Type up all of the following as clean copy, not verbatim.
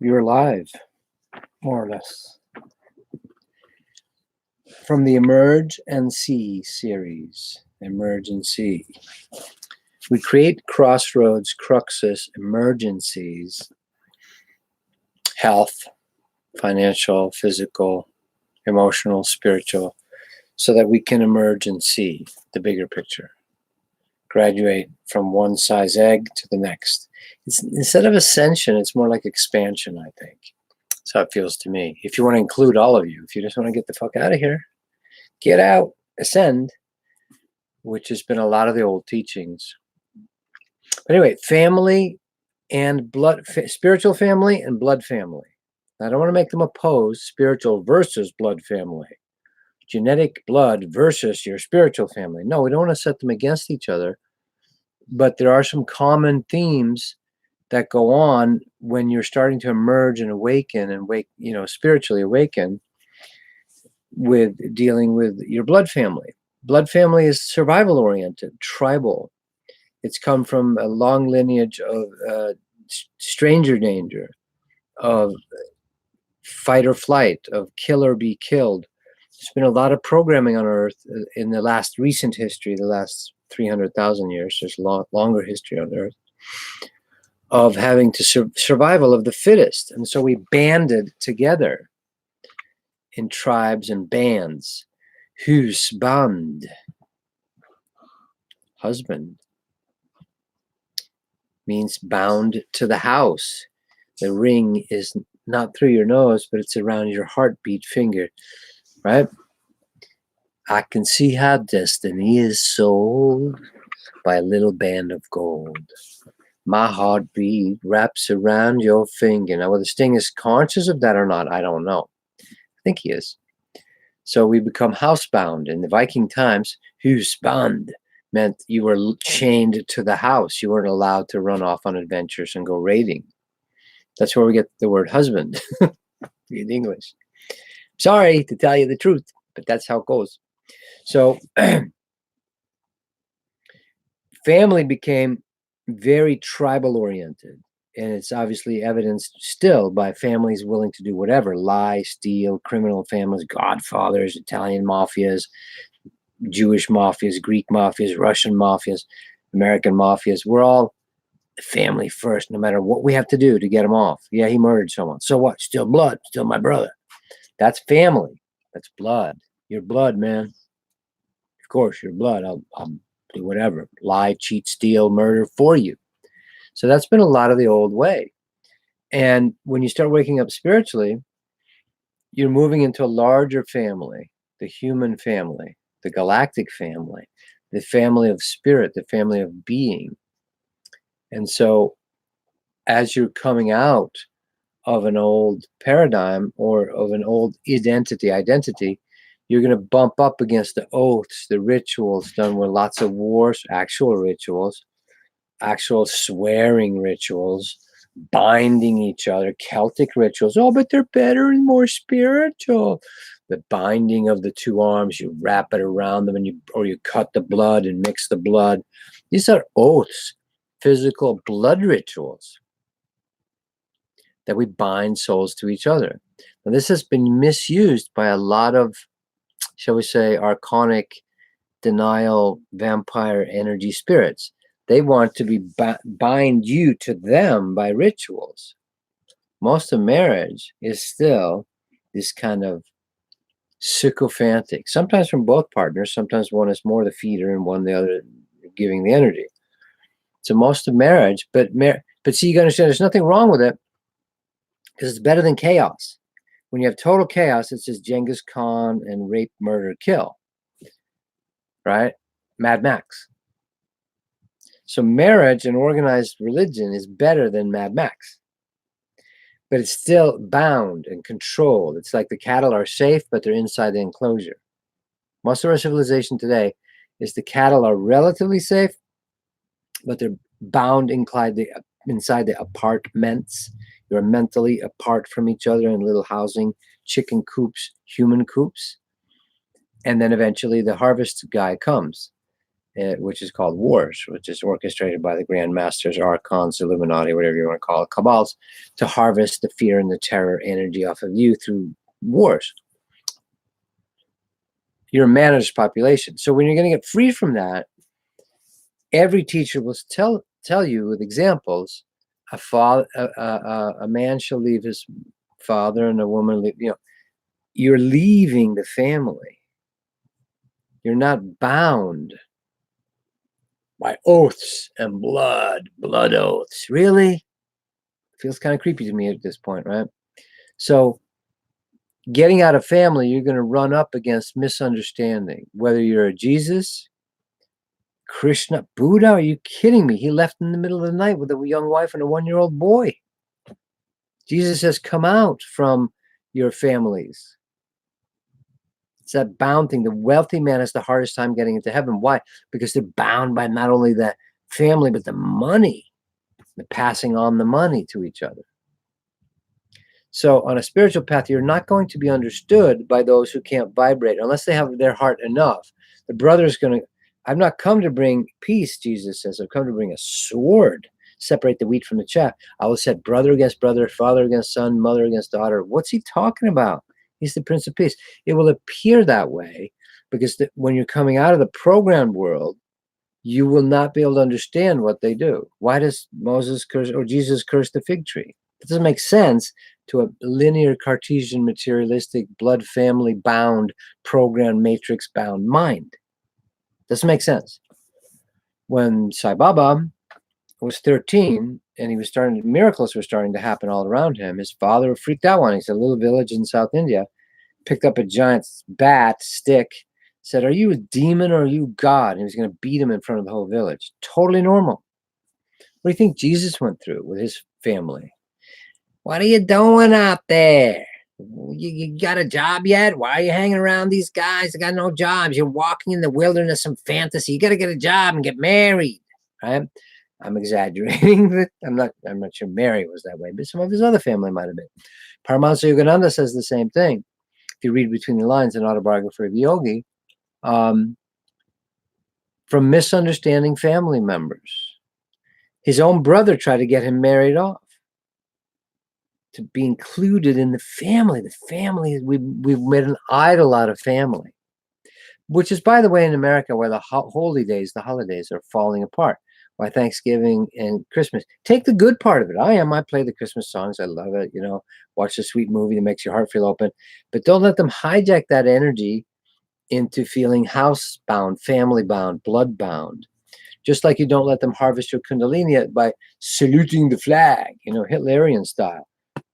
You're alive, more or less. From the Emerge and See series, Emerge and See. We create crossroads, cruxes, emergencies, health, financial, physical, emotional, spiritual, so that we can emerge and see the bigger picture. Graduate from one size egg to the next. Instead of ascension, it's more like expansion, I think. That's how it feels to me. If you want to include all of you, if you just want to get the fuck out of here, get out, ascend, which has been a lot of the old teachings. But anyway, family and blood, spiritual family and blood family. I don't want to make them oppose spiritual versus blood family. Genetic blood versus your spiritual family. No, we don't want to set them against each other. But there are some common themes that go on when you're starting to emerge and awaken and spiritually awaken with dealing with your blood family. Blood family is survival oriented, tribal. It's come from a long lineage of stranger danger, of fight or flight, of kill or be killed. There's been a lot of programming on Earth in the last recent history, the last 300,000 years. There's longer history on Earth of having to survival of the fittest. And so we banded together in tribes and bands. Husband, husband, means bound to the house. The ring is not through your nose, but it's around your heartbeat finger, right? I can see how destiny is sold by a little band of gold. My heartbeat wraps around your finger. Now, whether Sting is conscious of that or not, I don't know. I think he is. So we become housebound. In the Viking times, husband meant you were chained to the house. You weren't allowed to run off on adventures and go raiding. That's where we get the word husband in English. Sorry to tell you the truth, but that's how it goes. So family became very tribal oriented, and it's obviously evidenced still by families willing to do whatever, lie, steal, criminal families, godfathers, Italian mafias, Jewish mafias, Greek mafias, Russian mafias, American mafias. We're all family first, no matter what we have to do to get him off. Yeah, he murdered someone. So what? Still blood, still my brother. That's family. That's blood. Your blood, man. Of course, your blood. I'll do whatever. Lie, cheat, steal, murder for you. So that's been a lot of the old way. And when you start waking up spiritually, you're moving into a larger family, the human family, the galactic family, the family of spirit, the family of being. And so as you're coming out of an old paradigm or of an old identity, you're going to bump up against the oaths, the rituals done with lots of wars, actual rituals, actual swearing rituals, binding each other, Celtic rituals. Oh, but they're better and more spiritual. The binding of the two arms, you wrap it around them, and you cut the blood and mix the blood. These are oaths, physical blood rituals that we bind souls to each other. Now, this has been misused by a lot of, shall we say, archonic denial vampire energy spirits. They want to be bind you to them by rituals. Most of marriage is still this kind of sycophantic, sometimes from both partners. Sometimes one is more the feeder and one the other giving the energy. So most of marriage, but see, you gotta understand there's nothing wrong with it because it's better than chaos. When you have total chaos, it's just Genghis Khan and rape, murder, kill, right? Mad Max. So marriage and organized religion is better than Mad Max. But it's still bound and controlled. It's like the cattle are safe, but they're inside the enclosure. Most of our civilization today is the cattle are relatively safe, but they're bound inside the apartments. You're mentally apart from each other in little housing, chicken coops, human coops. And then eventually the harvest guy comes which is called wars, which is orchestrated by the Grand Masters, Archons, Illuminati, whatever you want to call it, cabals, to harvest the fear and the terror energy off of you through wars. You're a managed population. So when you're going to get free from that, every teacher will tell you with examples, a man shall leave his father and a woman leave, you're leaving the family. You're not bound by oaths and blood oaths. Really? Feels kind of creepy to me at this point, right? So getting out of family, you're going to run up against misunderstanding. Whether you're a Jesus, Krishna, Buddha, are you kidding me? He left in the middle of the night with a young wife and a 1-year-old boy. Jesus says, come out from your families. It's that bound thing. The wealthy man has the hardest time getting into heaven. Why? Because they're bound by not only the family, but the money. They're passing on the money to each other. So on a spiritual path, you're not going to be understood by those who can't vibrate unless they have their heart enough. The brother is going to, I've not come to bring peace, Jesus says. I've come to bring a sword, separate the wheat from the chaff. I will set brother against brother, father against son, mother against daughter. What's he talking about? He's the Prince of Peace. It will appear that way because when you're coming out of the programmed world, you will not be able to understand what they do. Why does Moses curse or Jesus curse the fig tree? It doesn't make sense to a linear, Cartesian, materialistic, blood family bound, programmed, matrix bound mind. Doesn't make sense. When Sai Baba was 13 and miracles were starting to happen all around him, his father freaked out one. He's a little village in South India, picked up a giant bat stick, said, are you a demon or are you God? And he was going to beat him in front of the whole village. Totally normal. What do you think Jesus went through with his family? What are you doing out there? You got a job yet? Why are you hanging around these guys? They got no jobs. You're walking in the wilderness of fantasy. You got to get a job and get married, right? I'm exaggerating, but I'm not sure Mary was that way, but some of his other family might have been. Paramahansa Yogananda says the same thing. If you read between the lines in Autobiography of a Yogi, from misunderstanding family members. His own brother tried to get him married off, to be included in the family. The family, we've made an idol out of family, which is, by the way, in America, where the holidays are falling apart. Why Thanksgiving and Christmas. Take the good part of it. I play the Christmas songs. I love it. Watch a sweet movie that makes your heart feel open. But don't let them hijack that energy into feeling housebound, family-bound, blood-bound. Just like you don't let them harvest your kundalini by saluting the flag, Hitlerian style.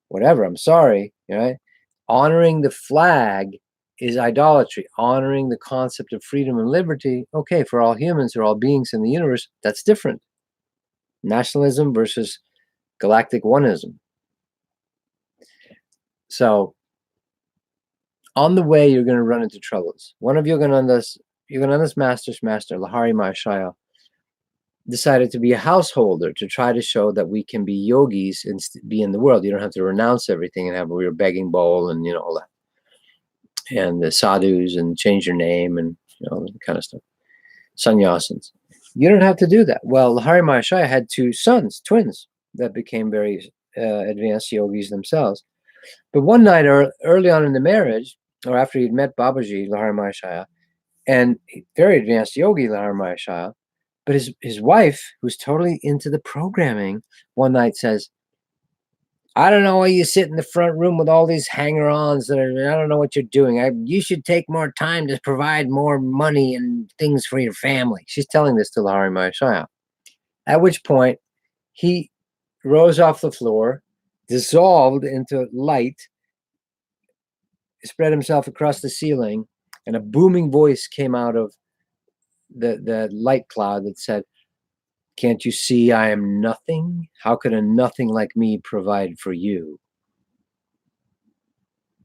Whatever, I'm sorry, right? Honoring the flag is idolatry. Honoring the concept of freedom and liberty, okay, for all humans or all beings in the universe, that's different. Nationalism versus galactic oneism. So on the way, you're going to run into troubles. One of Yogananda's master, Lahari Mahashaya, decided to be a householder to try to show that we can be yogis and be in the world. You don't have to renounce everything and have a weird begging bowl and all that. And the sadhus and change your name and that kind of stuff. Sannyasins. You don't have to do that. Well, Lahari Mahashaya had 2 sons, twins, that became very advanced yogis themselves. But one night early on in the marriage, or after he'd met Babaji, Lahari Mahashaya, and very advanced yogi, Lahari Mahashaya, but his wife, who's totally into the programming, one night says, I don't know why you sit in the front room with all these hanger-ons I don't know what you're doing. You should take more time to provide more money and things for your family. She's telling this to Lahari Mahashaya. At which point, he rose off the floor, dissolved into light, spread himself across the ceiling, and a booming voice came out of the light cloud that said, can't you see I am nothing? How could a nothing like me provide for you?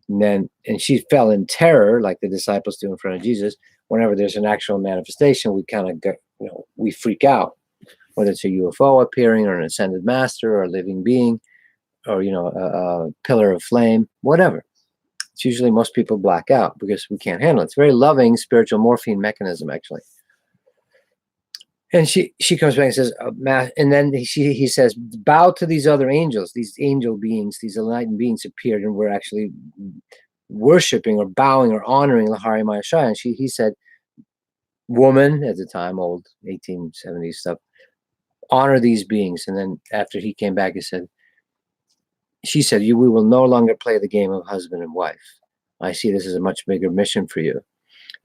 And she fell in terror, like the disciples do in front of Jesus. Whenever there's an actual manifestation, we kind of we freak out, whether it's a UFO appearing or an ascended master or a living being or, a pillar of flame, whatever. It's usually most people black out because we can't handle it. It's a very loving spiritual morphine mechanism, actually. And she comes back and says, and then he says, bow to these other angels. These angel beings, these enlightened beings appeared, and we're actually worshiping or bowing or honoring Lahari Maya Shai. And he said, woman, at the time, old 1870s stuff, honor these beings. And then after he came back, she said, we will no longer play the game of husband and wife. I see this as a much bigger mission for you.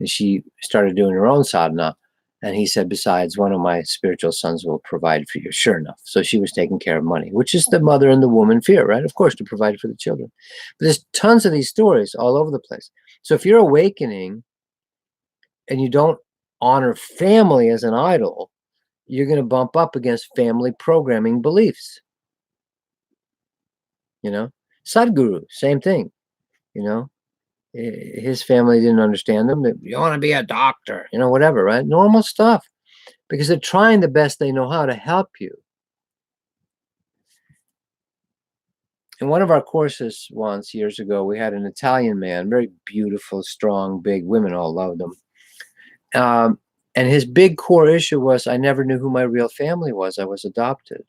And she started doing her own sadhana. And he said, besides, one of my spiritual sons will provide for you. Sure enough. So she was taking care of money, which is the mother and the woman fear, right? Of course, to provide for the children. But there's tons of these stories all over the place. So if you're awakening and you don't honor family as an idol, you're going to bump up against family programming beliefs. You know, Sadhguru, same thing. You know, his family didn't understand them. You want to be a doctor, you know, whatever, right? Normal stuff, because they're trying the best they know how to help you. In one of our courses once, years ago, we had an Italian man, very beautiful, strong, big. Women all loved him. And his big core issue was, I never knew who my real family was. I was adopted.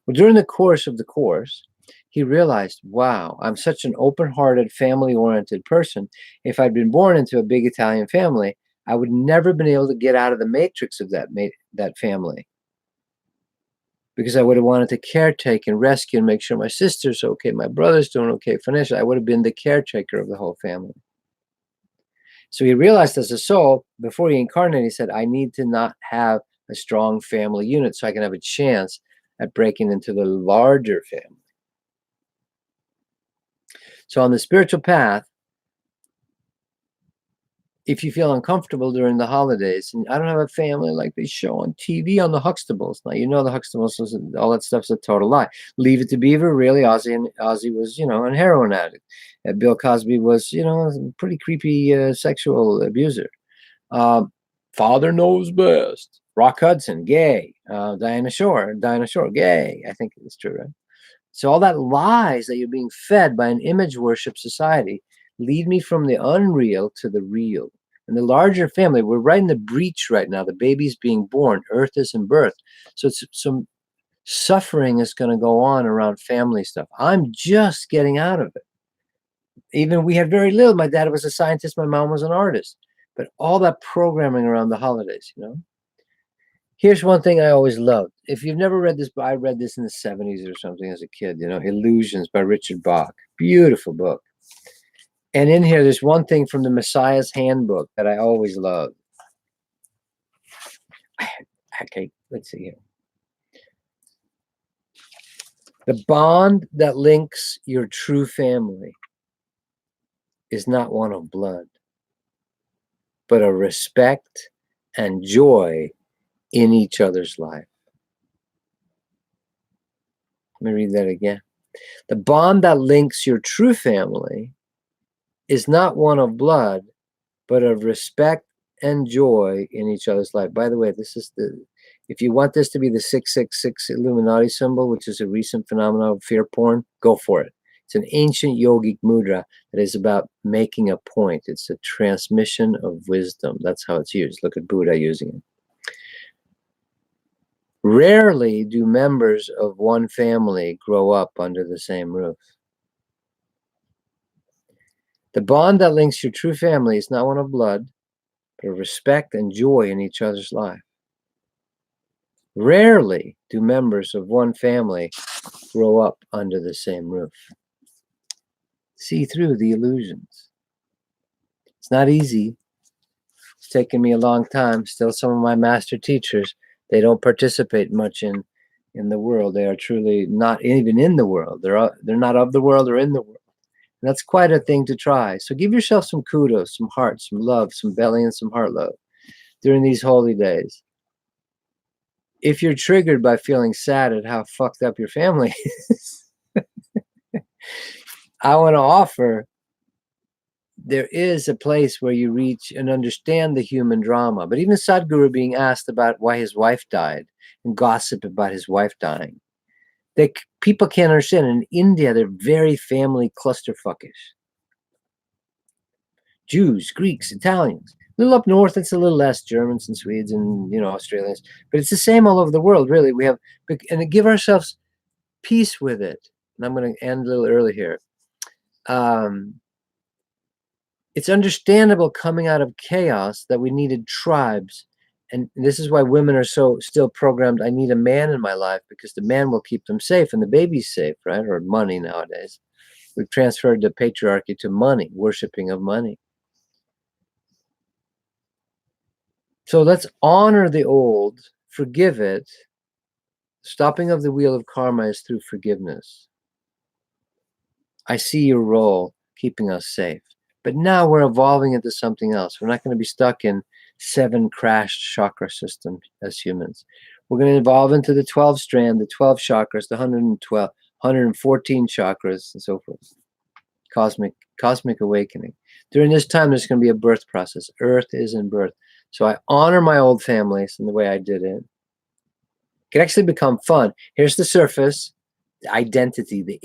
Well, during the course of the course, he realized, wow, I'm such an open-hearted, family-oriented person. If I'd been born into a big Italian family, I would never been able to get out of the matrix of that family, because I would have wanted to caretake and rescue and make sure my sister's okay, my brother's doing okay financially. I would have been the caretaker of the whole family. So he realized as a soul, before he incarnated, he said, I need to not have a strong family unit so I can have a chance at breaking into the larger family. So on the spiritual path, if you feel uncomfortable during the holidays, and I don't have a family like they show on TV on the Huxtables. Now, you know the Huxtables, all that stuff's a total lie. Leave It to Beaver, really, Ozzy was, you know, a heroin addict. Bill Cosby was, you know, a pretty creepy sexual abuser. Father Knows Best. Rock Hudson, gay. Diana Shore, gay. I think it's true, right? So all that lies that you're being fed by an image worship society lead me from the unreal to the real. And the larger family, we're right in the breach right now. The baby's being born. Earth is in birth. So it's some suffering is going to go on around family stuff. I'm just getting out of it. Even we had very little. My dad was a scientist. My mom was an artist. But all that programming around the holidays, you know. Here's one thing I always loved. If you've never read this, I read this in the 70s or something as a kid, you know, Illusions by Richard Bach. Beautiful book. And in here, there's one thing from the Messiah's Handbook that I always loved. Okay, let's see here. The bond that links your true family is not one of blood, but of respect and joy in each other's life. Let me read that again. The bond that links your true family is not one of blood, but of respect and joy in each other's life. By the way, this is if you want this to be the 666 Illuminati symbol, which is a recent phenomenon of fear porn, go for it. It's an ancient yogic mudra that is about making a point. It's a transmission of wisdom. That's how it's used. Look at Buddha using it. Rarely do members of one family grow up under the same roof. The bond that links your true family is not one of blood, but of respect and joy in each other's life. Rarely do members of one family grow up under the same roof. See through the illusions. It's not easy. It's taken me a long time. Still, some of my master teachers, they don't participate much in the world. They are truly not even in the world. They're not of the world or in the world. And that's quite a thing to try. So give yourself some kudos, some heart, some love, some belly, and some heart love during these holy days. If you're triggered by feeling sad at how fucked up your family is, I want to offer, there is a place where you reach and understand the human drama. But even Sadhguru being asked about why his wife died and gossip about his wife dying, people can't understand. In India, they're very family clusterfuckish. Jews, Greeks, Italians. little up north, it's a little less Germans and Swedes and, Australians, but it's the same all over the world, really. We have, and to give ourselves peace with it. And I'm going to end a little early here. It's understandable coming out of chaos that we needed tribes. And this is why women are so still programmed. I need a man in my life because the man will keep them safe and the baby's safe, right? Or money nowadays. We've transferred the patriarchy to money, worshiping of money. So let's honor the old, forgive it. Stopping of the wheel of karma is through forgiveness. I see your role keeping us safe. But now we're evolving into something else. We're not going to be stuck in 7 crashed chakra systems as humans. We're going to evolve into the 12 strand, the 12 chakras, the 112, 114 chakras, and so forth. Cosmic awakening. During this time, there's going to be a birth process. Earth is in birth. So I honor my old families and the way I did it. It can actually become fun. Here's the surface, the identity, the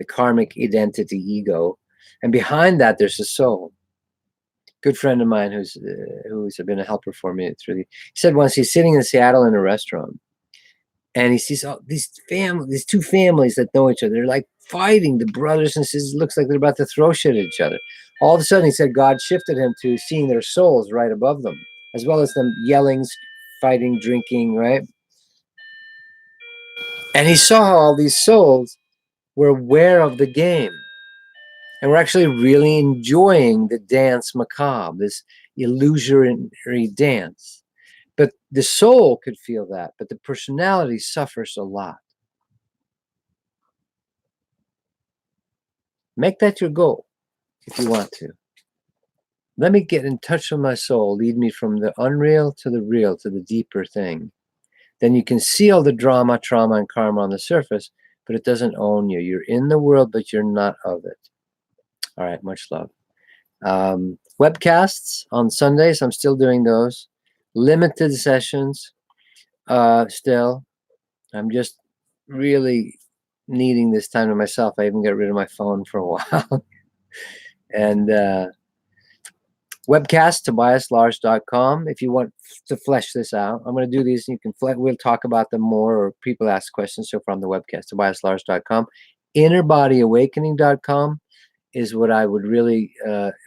karmic identity, ego. And behind that, there's a soul. Good friend of mine who's been a helper for me he said once he's sitting in Seattle in a restaurant, and he sees these two families that know each other. They're like fighting, the brothers and sisters. It looks like they're about to throw shit at each other. All of a sudden, he said God shifted him to seeing their souls right above them, as well as them yelling, fighting, drinking, right? And he saw how all these souls were aware of the game. And we're actually really enjoying the dance macabre, this illusory dance. But the soul could feel that, but the personality suffers a lot. Make that your goal if you want to. Let me get in touch with my soul, lead me from the unreal to the real, to the deeper thing. Then you can see all the drama, trauma, and karma on the surface, but it doesn't own you. You're in the world, but you're not of it. All right, much love. Webcasts on Sundays, I'm still doing those. Limited sessions, still. I'm just really needing this time to myself. I even got rid of my phone for a while. And webcast, tobiaslars.com. If you want to flesh this out, I'm going to do these. And you can we'll talk about them more, or people ask questions. So from the webcast, tobiaslars.com. Innerbodyawakening.com is what I would really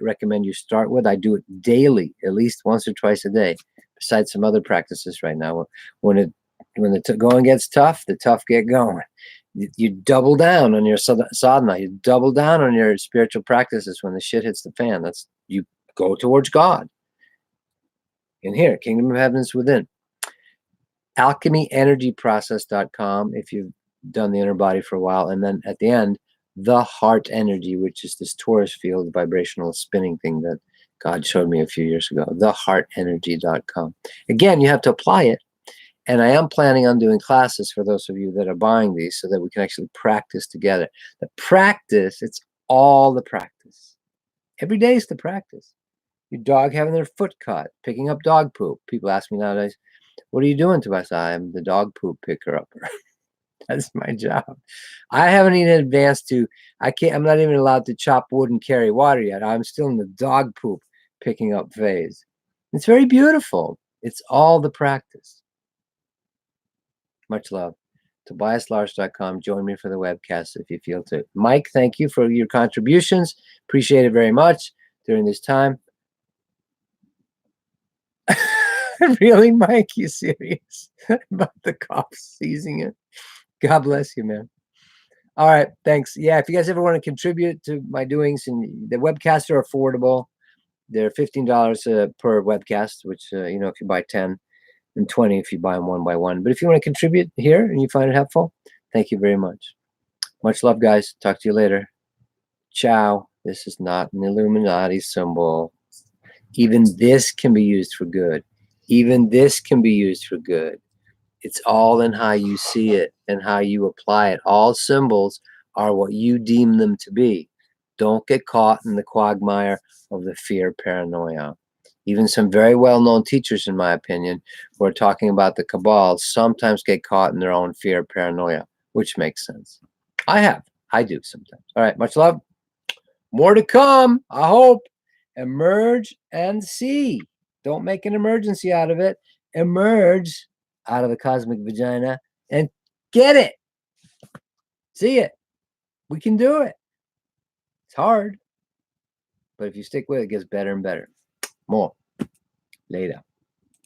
recommend you start with. I do it daily, at least once or twice a day, besides some other practices right now. When the going gets tough, the tough get going. You double down on your sadhana. You double down on your spiritual practices when the shit hits the fan. You go towards God. In here, Kingdom of Heaven is within. Alchemyenergyprocess.com if you've done the inner body for a while. And then at the end, the heart energy, which is this torus field vibrational spinning thing that God showed me a few years ago, theheartenergy.com. Again, you have to apply it. And I am planning on doing classes for those of you that are buying these so that we can actually practice together. The practice, it's all the practice. Every day is the practice. Your dog having their foot caught, picking up dog poop. People ask me nowadays, what are you doing, Tobias? I'm the dog poop picker-upper. That's my job. I haven't even advanced to, I'm not even allowed to chop wood and carry water yet. I'm still in the dog poop picking up phase. It's very beautiful. It's all the practice. Much love. TobiasLars.com. Join me for the webcast if you feel to. Mike, thank you for your contributions. Appreciate it very much during this time. Really, Mike? You serious about the cops seizing it? God bless you, man. All right, thanks. Yeah, if you guys ever want to contribute to my doings, and the webcasts are affordable. They're $15 per webcast, which, if you buy 10, and 20 if you buy them one by one. But if you want to contribute here and you find it helpful, thank you very much. Much love, guys. Talk to you later. Ciao. This is not an Illuminati symbol. Even this can be used for good. Even this can be used for good. It's all in how you see it and how you apply it. All symbols are what you deem them to be. Don't get caught in the quagmire of the fear paranoia. Even some very well-known teachers, in my opinion, who are talking about the cabal sometimes get caught in their own fear paranoia, which makes sense. I do sometimes. All right, much love. More to come, I hope. Emerge and see. Don't make an emergency out of it. Emerge out of the cosmic vagina and get it. See it. We can do it. It's hard, but if you stick with it, it gets better and better. More later.